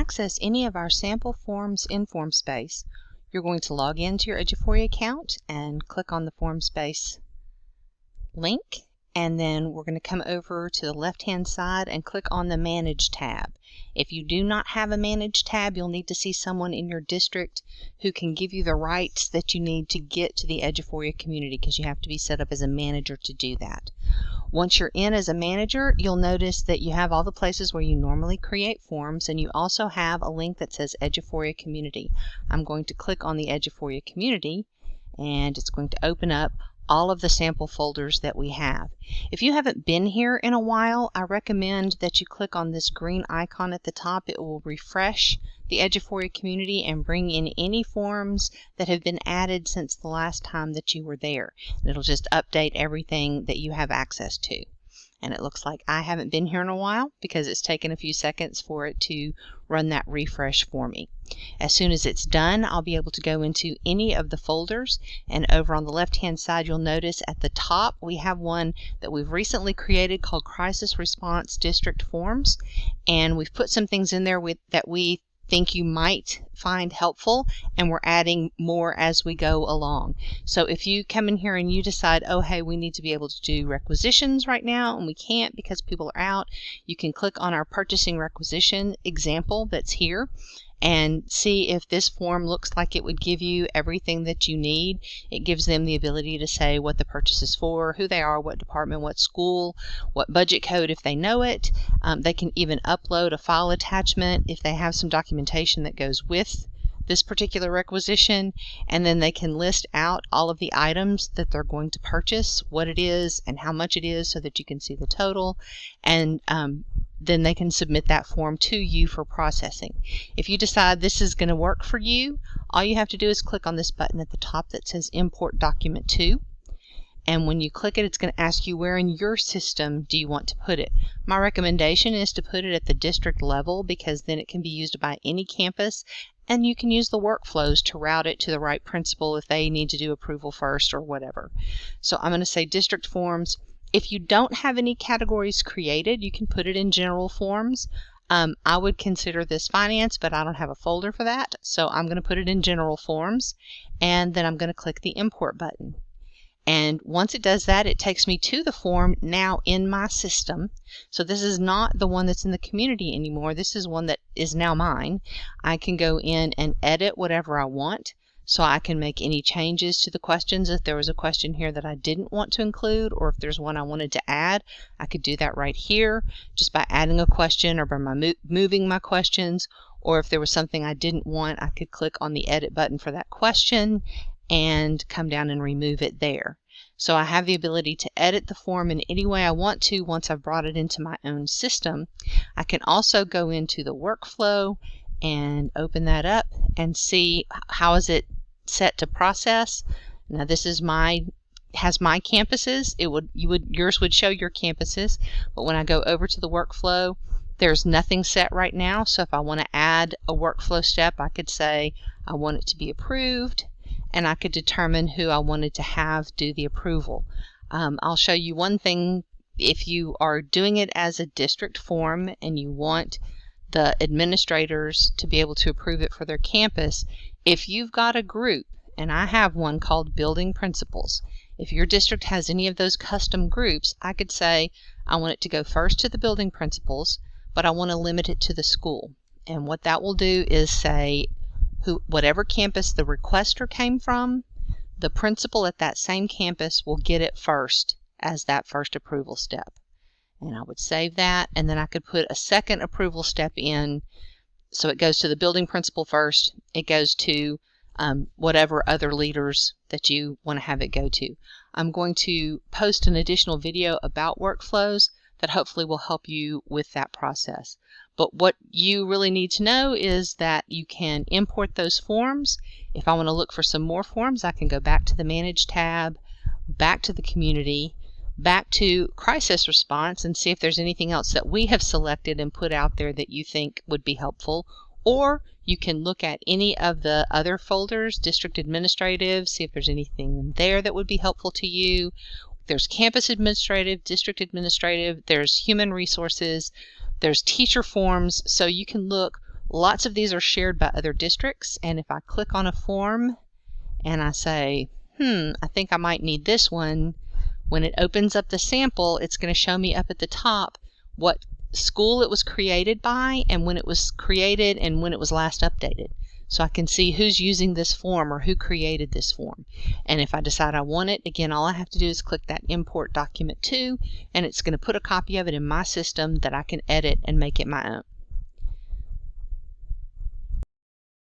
access any of our sample forms in Formspace, you're going to log into your Eduphoria account and click on the Formspace link, and then we're going to come over to the left-hand side and click on the Manage tab. If you do not have a Manage tab, you'll need to see someone in your district who can give you the rights that you need to get to the Eduphoria community, because you have to be set up as a manager to do that. Once you're in as a manager, you'll notice that you have all the places where you normally create forms, and you also have a link that says Eduphoria Community. I'm going to click on the Eduphoria Community, and it's going to open up all of the sample folders that we have. If you haven't been here in a while, I recommend that you click on this green icon at the top. It will refresh the Eduphoria community and bring in any forms that have been added since the last time that you were there. And it'll just update everything that you have access to. And it looks like I haven't been here in a while because it's taken a few seconds for it to run that refresh for me. As soon as it's done, I'll be able to go into any of the folders, and over on the left-hand side, you'll notice at the top we have one that we've recently created called Crisis Response District Forms, and we've put some things in there that we think you might find helpful, and we're adding more as we go along. So if you come in here and you decide, oh hey, we need to be able to do requisitions right now and we can't because people are out, you can click on our purchasing requisition example that's here and see if this form looks like it would give you everything that you need. It gives them the ability to say what the purchase is for, who they are, what department, what school, what budget code if they know it. They can even upload a file attachment if they have some documentation that goes with this particular requisition, and then they can list out all of the items that they're going to purchase, what it is and how much it is, so that you can see the total, and then they can submit that form to you for processing. If you decide this is going to work for you, all you have to do is click on this button at the top that says Import Document To. And when you click it, it's going to ask you where in your system do you want to put it. My recommendation is to put it at the district level, because then it can be used by any campus, and you can use the workflows to route it to the right principal if they need to do approval first or whatever. So I'm going to say District Forms. If you don't have any categories created, you can put it in General Forms. I would consider this Finance, but I don't have a folder for that, so I'm going to put it in General Forms, and then I'm going to click the Import button. And once it does that, it takes me to the form now in my system. So this is not the one that's in the community anymore. This is one that is now mine. I can go in and edit whatever I want. So I can make any changes to the questions. If there was a question here that I didn't want to include, or if there's one I wanted to add, I could do that right here just by adding a question or by moving my questions. Or if there was something I didn't want, I could click on the edit button for that question and come down and remove it there. So I have the ability to edit the form in any way I want to once I've brought it into my own system. I can also go into the workflow and open that up and see how is it set to process. Now this is has my campuses. Yours would show your campuses, but when I go over to the workflow, there's nothing set right now. So if I want to add a workflow step, I could say I want it to be approved, and I could determine who I wanted to have do the approval. I'll show you one thing. If you are doing it as a district form and you want the administrators to be able to approve it for their campus, if you've got a group, and I have one called Building Principals, if your district has any of those custom groups, I could say I want it to go first to the building principals, but I want to limit it to the school. And what that will do is say whatever campus the requester came from, the principal at that same campus will get it first as that first approval step. And I would save that, and then I could put a second approval step in. So it goes to the building principal first. It goes to whatever other leaders that you want to have it go to. I'm going to post an additional video about workflows that hopefully will help you with that process. But what you really need to know is that you can import those forms. If I want to look for some more forms, I can go back to the Manage tab, back to the Community, back to Crisis Response, and see if there's anything else that we have selected and put out there that you think would be helpful. Or you can look at any of the other folders, District Administrative, see if there's anything there that would be helpful to you. There's Campus Administrative, District Administrative, there's Human Resources, there's Teacher Forms, so you can look Lots of these are shared by other districts, and if I click on a form and I say, I think I might need this one, when it opens up the sample, it's going to show me up at the top what school it was created by and when it was created and when it was last updated. So I can see who's using this form or who created this form. And if I decide I want it, again, all I have to do is click that Import Document To, and it's going to put a copy of it in my system that I can edit and make it my own.